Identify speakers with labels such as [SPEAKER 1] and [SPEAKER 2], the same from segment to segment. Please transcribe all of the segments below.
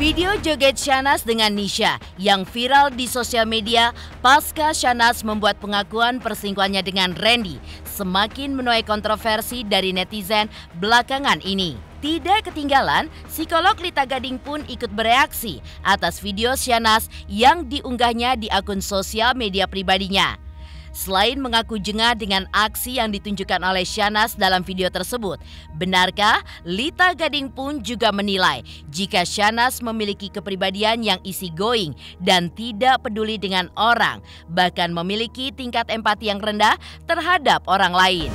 [SPEAKER 1] Video joget Shahnaz dengan Nisha yang viral di sosial media pasca Shahnaz membuat pengakuan perselingkuhannya dengan Randy semakin menuai kontroversi dari netizen belakangan ini. Tidak ketinggalan, psikolog Lita Gading pun ikut bereaksi atas video Shahnaz yang diunggahnya di akun sosial media pribadinya. Selain mengaku jengah dengan aksi yang ditunjukkan oleh Shahnaz dalam video tersebut, benarkah Lita Gading pun juga menilai jika Shahnaz memiliki kepribadian yang easygoing dan tidak peduli dengan orang, bahkan memiliki tingkat empati yang rendah terhadap orang lain.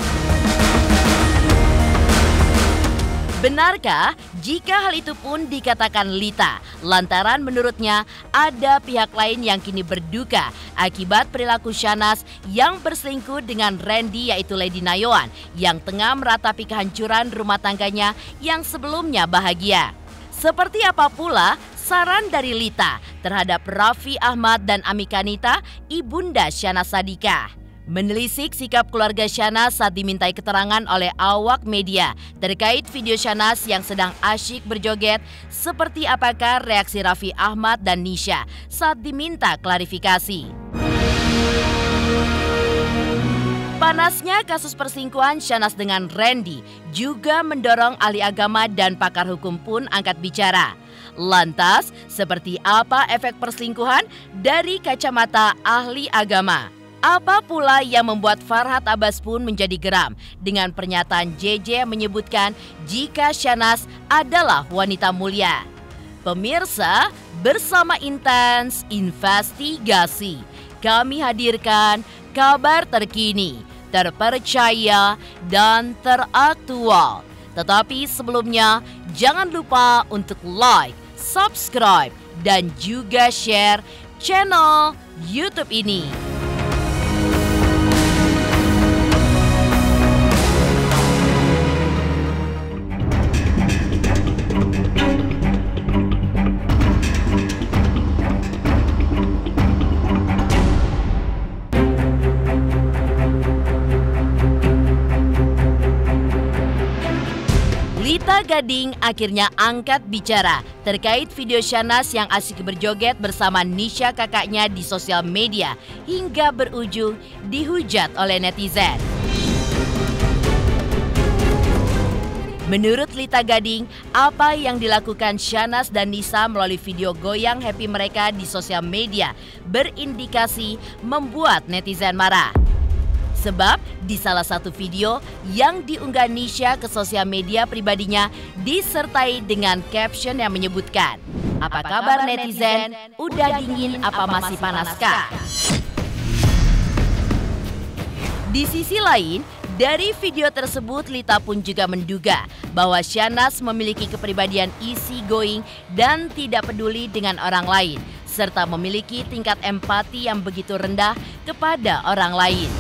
[SPEAKER 1] Benarkah jika hal itu pun dikatakan Lita, lantaran menurutnya ada pihak lain yang kini berduka akibat perilaku Shahnaz yang berselingkuh dengan Randy yaitu Lady Nayoan yang tengah meratapi kehancuran rumah tangganya yang sebelumnya bahagia. Seperti apa pula saran dari Lita terhadap Raffi Ahmad dan Amika Nita, ibunda Shahnaz Sadiqah? Menelisik sikap keluarga Shahnaz saat dimintai keterangan oleh awak media terkait video Shahnaz yang sedang asyik berjoget, seperti apakah reaksi Raffi Ahmad dan Nisha saat diminta klarifikasi. Panasnya kasus perselingkuhan Shahnaz dengan Randy juga mendorong ahli agama dan pakar hukum pun angkat bicara. Lantas, seperti apa efek perselingkuhan dari kacamata ahli agama? Apa pula yang membuat Farhad Abbas pun menjadi geram dengan pernyataan JJ yang menyebutkan jika Shahnaz adalah wanita mulia? Pemirsa, bersama Intens Investigasi, kami hadirkan kabar terkini, terpercaya, dan teraktual. Tetapi sebelumnya, jangan lupa untuk like, subscribe, dan juga share channel YouTube ini. Lita Gading akhirnya angkat bicara terkait video Shahnaz yang asyik berjoget bersama Nisha kakaknya di sosial media hingga berujung dihujat oleh netizen. Menurut Lita Gading, apa yang dilakukan Shahnaz dan Nisha melalui video goyang happy mereka di sosial media berindikasi membuat netizen marah. Sebab di salah satu video yang diunggah Nisha ke sosial media pribadinya disertai dengan caption yang menyebutkan, "Apa kabar netizen? Udah dingin apa masih panaskah?" Di sisi lain, dari video tersebut Lita pun juga menduga bahwa Shahnaz memiliki kepribadian easygoing dan tidak peduli dengan orang lain, serta memiliki tingkat empati yang begitu rendah kepada orang lain.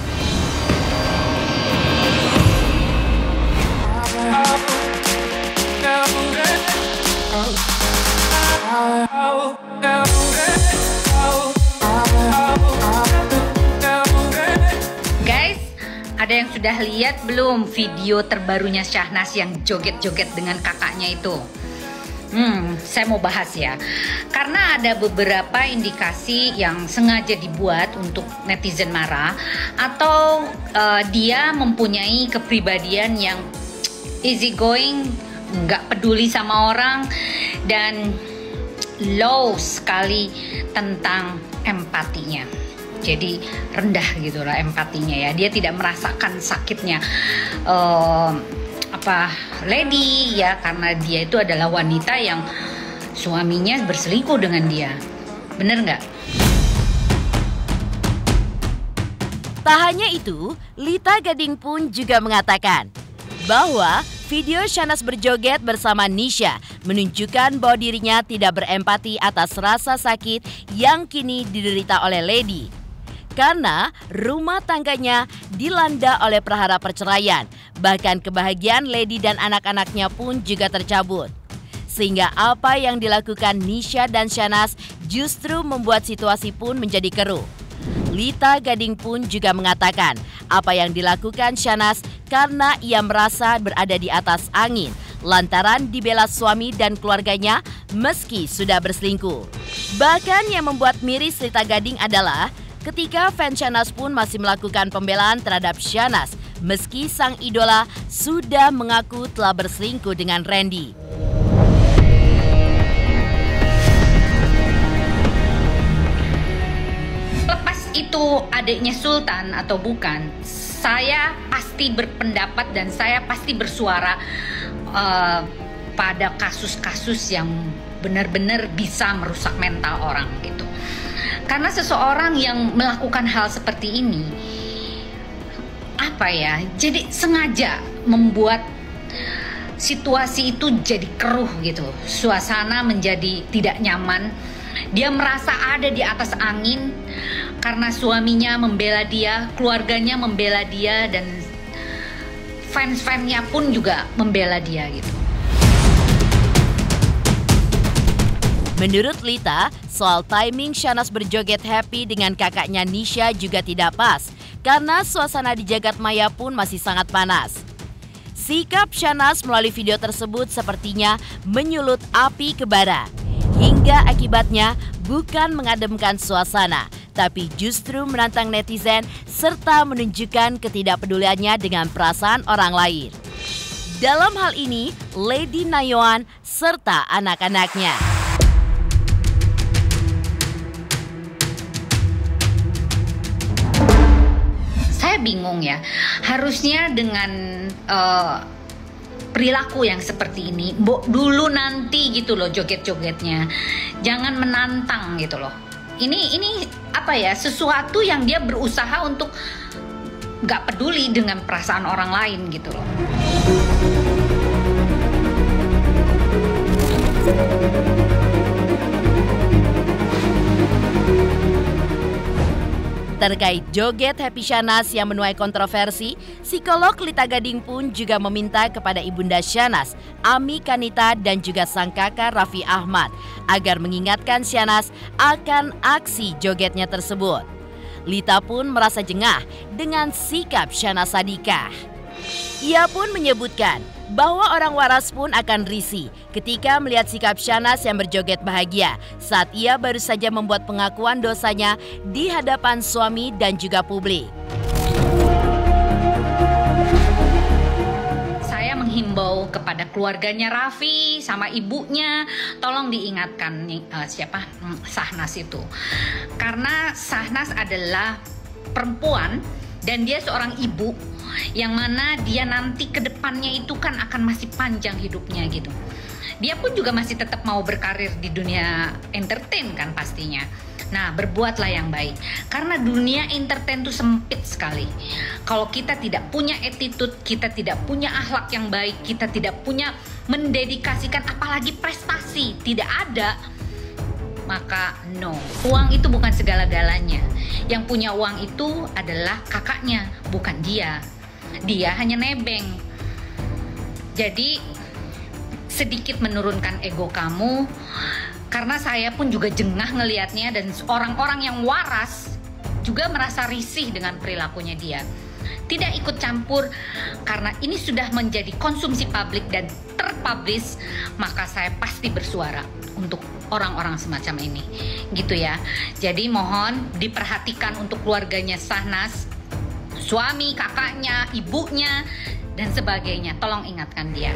[SPEAKER 2] Guys, ada yang sudah lihat belum video terbarunya Shahnaz yang joget-joget dengan kakaknya itu? Saya mau bahas ya, karena ada beberapa indikasi yang sengaja dibuat untuk netizen marah atau dia mempunyai kepribadian yang easygoing, nggak peduli sama orang, dan low sekali tentang empatinya. Jadi rendah gitulah empatinya ya, dia tidak merasakan sakitnya lady ya, karena dia itu adalah wanita yang suaminya berselingkuh dengan dia. Bener nggak?
[SPEAKER 1] Tak hanya itu, Lita Gading pun juga mengatakan bahwa video Shahnaz berjoget bersama Nisha menunjukkan bahwa dirinya tidak berempati atas rasa sakit yang kini diderita oleh Lady. Karena rumah tangganya dilanda oleh prahara perceraian, bahkan kebahagiaan Lady dan anak-anaknya pun juga tercabut. Sehingga apa yang dilakukan Nisha dan Shahnaz justru membuat situasi pun menjadi keruh. Lita Gading pun juga mengatakan apa yang dilakukan Shahnaz karena ia merasa berada di atas angin lantaran dibela suami dan keluarganya meski sudah berselingkuh. Bahkan yang membuat miris Lita Gading adalah ketika fans Shahnaz pun masih melakukan pembelaan terhadap Shahnaz meski sang idola sudah mengaku telah berselingkuh dengan Randy.
[SPEAKER 2] Lepas itu adiknya Sultan atau bukan, saya pasti berpendapat dan saya pasti bersuara pada kasus-kasus yang benar-benar bisa merusak mental orang gitu. Karena seseorang yang melakukan hal seperti ini, jadi sengaja membuat situasi itu jadi keruh gitu. Suasana menjadi tidak nyaman. Dia merasa ada di atas angin karena suaminya membela dia, keluarganya membela dia, dan fans-fansnya pun juga membela dia gitu.
[SPEAKER 1] Menurut Lita, soal timing Shahnaz berjoget happy dengan kakaknya Nisha juga tidak pas karena suasana di jagat maya pun masih sangat panas. Sikap Shahnaz melalui video tersebut sepertinya menyulut api ke bara. Hingga akibatnya bukan mengademkan suasana, tapi justru menantang netizen serta menunjukkan ketidakpeduliannya dengan perasaan orang lain. Dalam hal ini, Lady Nayoan serta anak-anaknya.
[SPEAKER 2] Saya bingung ya, harusnya dengan perilaku yang seperti ini, dulu nanti gitu loh joget-jogetnya, jangan menantang gitu loh. Ini sesuatu yang dia berusaha untuk nggak peduli dengan perasaan orang lain gitu loh.
[SPEAKER 1] Terkait joget Happy Shahnaz yang menuai kontroversi, psikolog Lita Gading pun juga meminta kepada ibunda Shahnaz, Ami Kanita, dan juga sang kakak Raffi Ahmad agar mengingatkan Shahnaz akan aksi jogetnya tersebut. Lita pun merasa jengah dengan sikap Shahnaz Sadiqah. Ia pun menyebutkan bahwa orang waras pun akan risih ketika melihat sikap Shahnaz yang berjoget bahagia saat ia baru saja membuat pengakuan dosanya di hadapan suami dan juga publik.
[SPEAKER 2] Saya menghimbau kepada keluarganya Raffi sama ibunya, tolong diingatkan Shahnaz itu. Karena Shahnaz adalah perempuan dan dia seorang ibu, yang mana dia nanti ke depannya itu kan akan masih panjang hidupnya gitu. Dia pun juga masih tetap mau berkarir di dunia entertain kan pastinya. Nah, berbuatlah yang baik. Karena dunia entertain itu sempit sekali. Kalau kita tidak punya attitude, kita tidak punya akhlak yang baik, kita tidak punya mendedikasikan apalagi prestasi, tidak ada, maka no. Uang itu bukan segala-galanya. Yang punya uang itu adalah kakaknya, bukan dia. Dia hanya nebeng. Jadi sedikit menurunkan ego kamu, karena saya pun juga jengah ngelihatnya, dan orang-orang yang waras juga merasa risih dengan perilakunya dia. Tidak ikut campur, karena ini sudah menjadi konsumsi publik dan terpublish, maka saya pasti bersuara untuk orang-orang semacam ini gitu ya. Jadi mohon diperhatikan untuk keluarganya Shahnaz, suami, kakaknya, ibunya, dan sebagainya. Tolong ingatkan dia.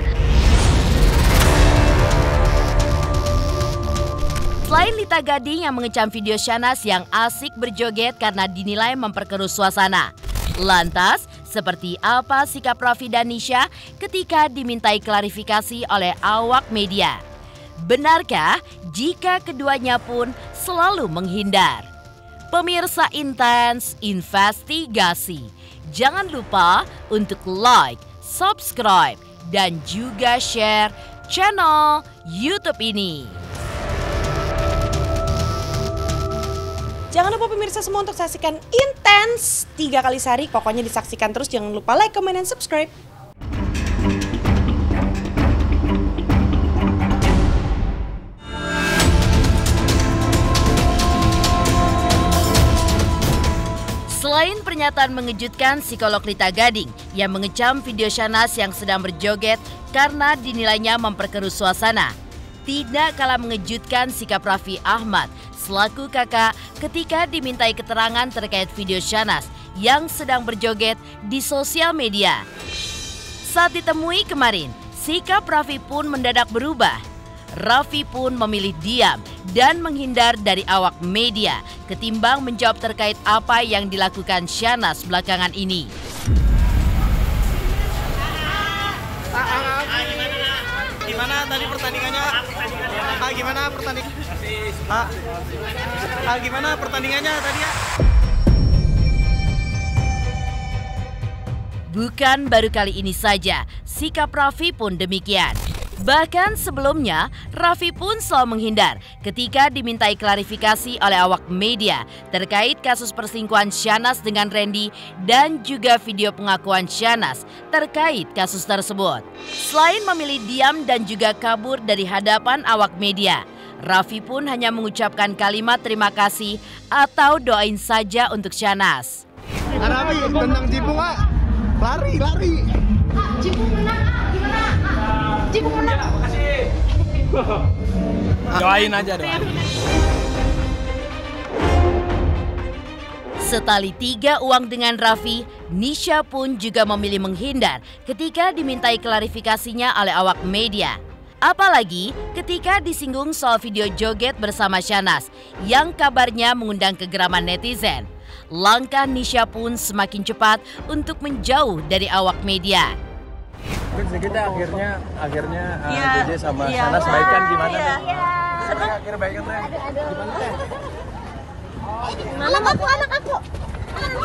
[SPEAKER 1] Selain Lita Gading yang mengecam video Shahnaz yang asik berjoget karena dinilai memperkeruh suasana, lantas seperti apa sikap Raffi dan Nisha ketika dimintai klarifikasi oleh awak media? Benarkah jika keduanya pun selalu menghindar? Pemirsa Intens Investigasi, jangan lupa untuk like, subscribe, dan juga share channel YouTube ini.
[SPEAKER 3] Jangan lupa pemirsa semua untuk saksikan Intens 3 kali sehari. Pokoknya disaksikan terus, jangan lupa like, comment, dan subscribe.
[SPEAKER 1] Selain pernyataan mengejutkan psikolog Lita Gading yang mengecam video Shahnaz yang sedang berjoget karena dinilainya memperkeruh suasana, Tidak kalah mengejutkan sikap Raffi Ahmad selaku kakak ketika dimintai keterangan terkait video Shahnaz yang sedang berjoget di sosial media. Saat ditemui kemarin, sikap Raffi pun mendadak berubah. Raffi pun memilih diam dan menghindar dari awak media ketimbang menjawab terkait apa yang dilakukan Shahnaz belakangan ini.
[SPEAKER 4] Gimana tadi pertandingannya? Gimana pertandingannya tadi ya?
[SPEAKER 1] Bukan baru kali ini saja, sikap Raffi pun demikian. Bahkan sebelumnya, Raffi pun selalu menghindar ketika dimintai klarifikasi oleh awak media terkait kasus perselingkuhan Shahnaz dengan Randy dan juga video pengakuan Shahnaz terkait kasus tersebut. Selain memilih diam dan juga kabur dari hadapan awak media, Raffi pun hanya mengucapkan kalimat terima kasih atau doain saja untuk Shahnaz.
[SPEAKER 4] Raffi tentang Cipung, lari.
[SPEAKER 3] Cipung menang, gimana? Cipung menang.
[SPEAKER 4] Doain aja.
[SPEAKER 1] Setali 3 uang dengan Raffi, Nisha pun juga memilih menghindar ketika dimintai klarifikasinya oleh awak media. Apalagi ketika disinggung soal video joget bersama Shahnaz yang kabarnya mengundang kegeraman netizen. Langkah Nisha pun semakin cepat untuk menjauh dari awak media.
[SPEAKER 5] Kita akhirnya JJ sama Shahnaz baikan gimana deh? Akhir baikan deh. Gimana teh?
[SPEAKER 6] Anak aku.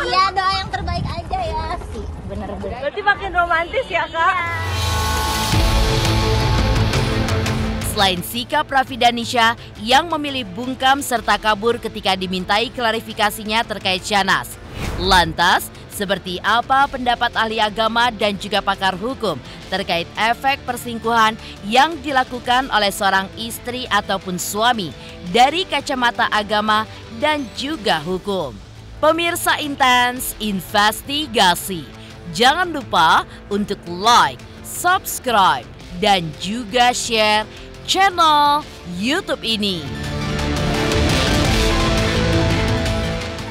[SPEAKER 6] Iya, doa yang terbaik aja ya sih. Bener.
[SPEAKER 3] Berarti makin romantis ya, Kak?
[SPEAKER 1] Selain sikap Raffi dan Nisha yang memilih bungkam serta kabur ketika dimintai klarifikasinya terkait Shahnaz. Lantas, seperti apa pendapat ahli agama dan juga pakar hukum terkait efek perselingkuhan yang dilakukan oleh seorang istri ataupun suami dari kacamata agama dan juga hukum? Pemirsa Intens Investigasi, jangan lupa untuk like, subscribe, dan juga share channel YouTube ini.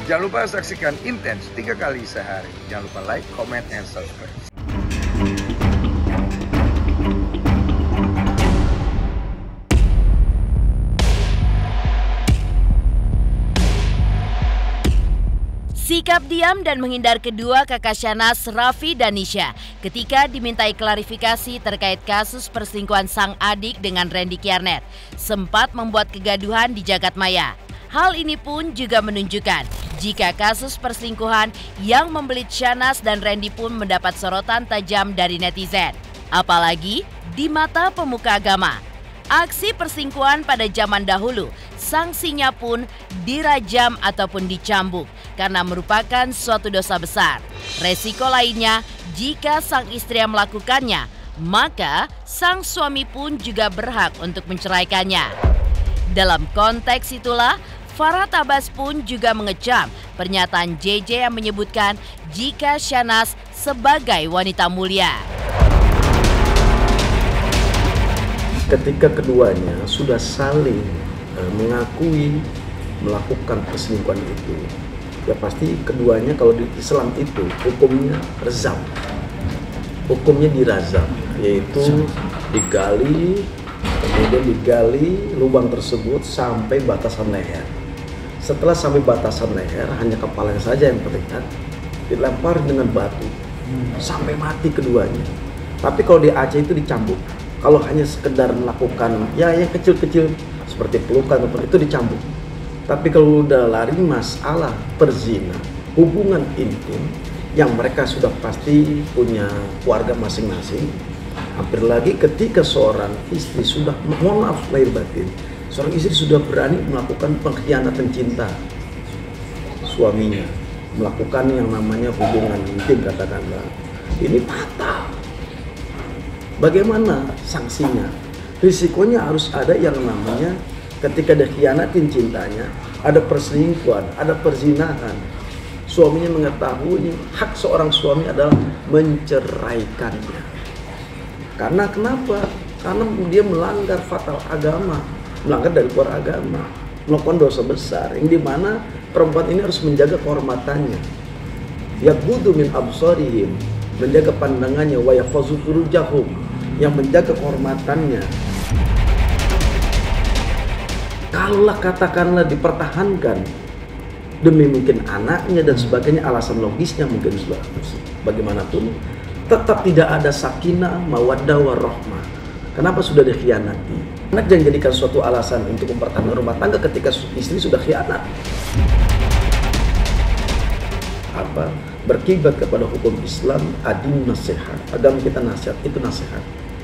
[SPEAKER 7] Jangan lupa saksikan Intens 3 kali sehari. Jangan lupa like, comment, and subscribe.
[SPEAKER 1] Sikap diam dan menghindar kedua kakak Shahnaz, Raffi dan Nisha ketika dimintai klarifikasi terkait kasus perselingkuhan sang adik dengan Randy Kiernet sempat membuat kegaduhan di jagat maya. Hal ini pun juga menunjukkan jika kasus perselingkuhan yang membelit Shahnaz dan Randy pun mendapat sorotan tajam dari netizen. Apalagi di mata pemuka agama. Aksi perselingkuhan pada zaman dahulu, sanksinya pun dirajam ataupun dicambuk karena merupakan suatu dosa besar. Resiko lainnya, jika sang istri yang melakukannya, maka sang suami pun juga berhak untuk menceraikannya. Dalam konteks itulah, Farhad Abbas pun juga mengecam pernyataan JJ yang menyebutkan jika Shahnaz sebagai wanita mulia.
[SPEAKER 8] Ketika keduanya sudah saling mengakui melakukan perselingkuhan itu, ya pasti keduanya kalau di Islam itu hukumnya razam, hukumnya dirazam, yaitu digali, kemudian digali lubang tersebut sampai batasan leher. Setelah sampai batasan leher, hanya kepalanya saja yang terlihat, dilempar dengan batu sampai mati keduanya. Tapi kalau di Aceh itu dicambuk. Kalau hanya sekedar melakukan ya yang kecil-kecil seperti pelukan itu dicambuk. Tapi kalau udah lari masalah perzina, hubungan intim yang mereka sudah pasti punya keluarga masing-masing. Hampir lagi ketika seorang istri sudah, mohon maaf lahir batin, seorang istri sudah berani melakukan pengkhianatan cinta suaminya, melakukan yang namanya hubungan intim katakanlah, ini fatal. Bagaimana sanksinya? Risikonya harus ada yang namanya ketika dikhianatin cintanya, ada perselingkuhan, ada perzinahan. Suaminya mengetahui, hak seorang suami adalah menceraikannya. Karena kenapa? karena dia melanggar fatal agama, melanggar dari luar agama, melakukan dosa besar yang dimana perempuan ini harus menjaga kehormatannya. Yaghuddu min absarihim, menjaga pandangannya, wa yahfazu furujahum, yang menjaga kehormatannya. Kalaulah katakanlah dipertahankan demi mungkin anaknya dan sebagainya, alasan logisnya mungkin bagaimanapun, tetap tidak ada sakinah, mawaddah, warahmah. Kenapa sudah dikhianati? Anak jangan jadikan suatu alasan untuk mempertahankan rumah tangga ketika istri sudah khianat. Apa? Berkiblat kepada hukum Islam, adin nasihat. Agama kita nasihat, itu nasihat.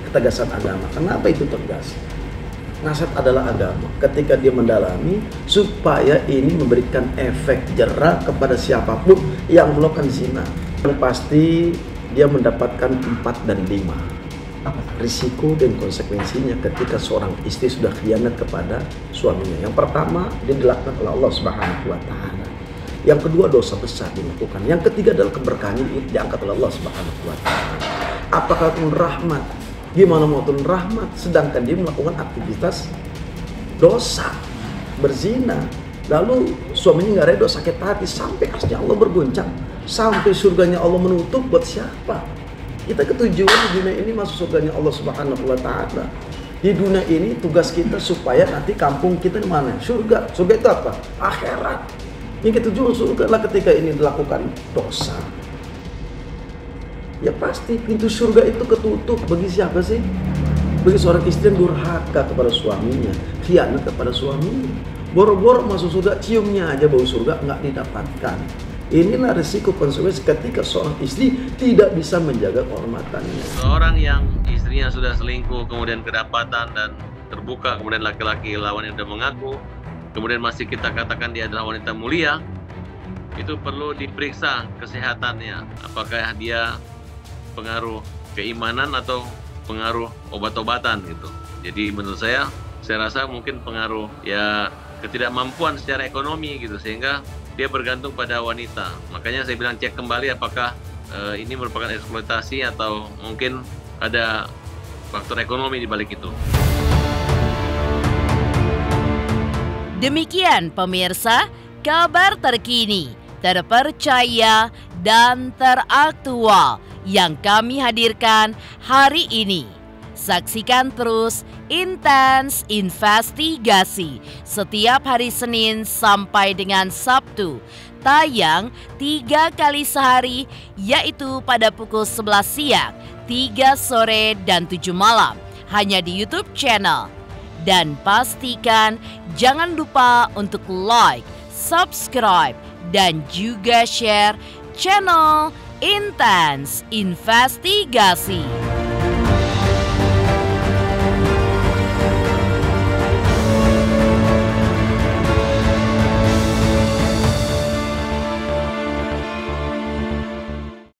[SPEAKER 8] Ketegasan agama. Kenapa itu tegas? Nasihat adalah agama. Ketika dia mendalami, supaya ini memberikan efek jera kepada siapapun yang melakukan zina. Yang pasti dia mendapatkan 4 dan 5. Risiko dan konsekuensinya ketika seorang istri sudah khianat kepada suaminya. Yang pertama, dia dilakukan oleh Allah Subhanahu wa Ta'ala. Yang kedua, dosa besar dilakukan. Yang ketiga adalah keberkahan ini diangkat oleh Allah Subhanahu wa Ta'ala. Apakah turun rahmat? Gimana mau turun rahmat sedangkan dia melakukan aktivitas dosa, berzina, lalu suaminya nggak redo, sakit hati, sampai akhirnya Allah berguncang, sampai surganya Allah menutup. Buat siapa? Kita ketujuan di dunia ini masuk surganya Allah Subhanahu wa Ta'ala. Di dunia ini tugas kita supaya nanti kampung kita di mana? Surga. Surga itu apa? Akhirat. Yang ketujuan surga lah ketika ini dilakukan dosa. Ya pasti pintu surga itu ketutup. Bagi siapa sih? Bagi seorang istri yang durhaka kepada suaminya, khianat kepada suaminya. Boro-boro masuk surga, ciumnya aja bau surga nggak didapatkan. Inilah risiko konsekuensi ketika seorang istri tidak bisa menjaga kehormatannya.
[SPEAKER 9] Seorang yang istrinya sudah selingkuh, kemudian kedapatan dan terbuka, kemudian laki-laki lawannya sudah mengaku, kemudian masih kita katakan dia adalah wanita mulia, itu perlu diperiksa kesehatannya. Apakah dia pengaruh keimanan atau pengaruh obat-obatan gitu. Jadi menurut saya rasa mungkin pengaruh ya ketidakmampuan secara ekonomi gitu, sehingga dia bergantung pada wanita. Makanya saya bilang cek kembali apakah ini merupakan eksploitasi atau mungkin ada faktor ekonomi di balik itu.
[SPEAKER 1] Demikian pemirsa, kabar terkini, terpercaya dan teraktual yang kami hadirkan hari ini. Saksikan terus Intens Investigasi setiap hari Senin sampai dengan Sabtu. Tayang 3 kali sehari, yaitu pada pukul 11 siang, 3 sore, dan 7 malam. Hanya di YouTube channel. Dan pastikan jangan lupa untuk like, subscribe, dan juga share channel Intens Investigasi.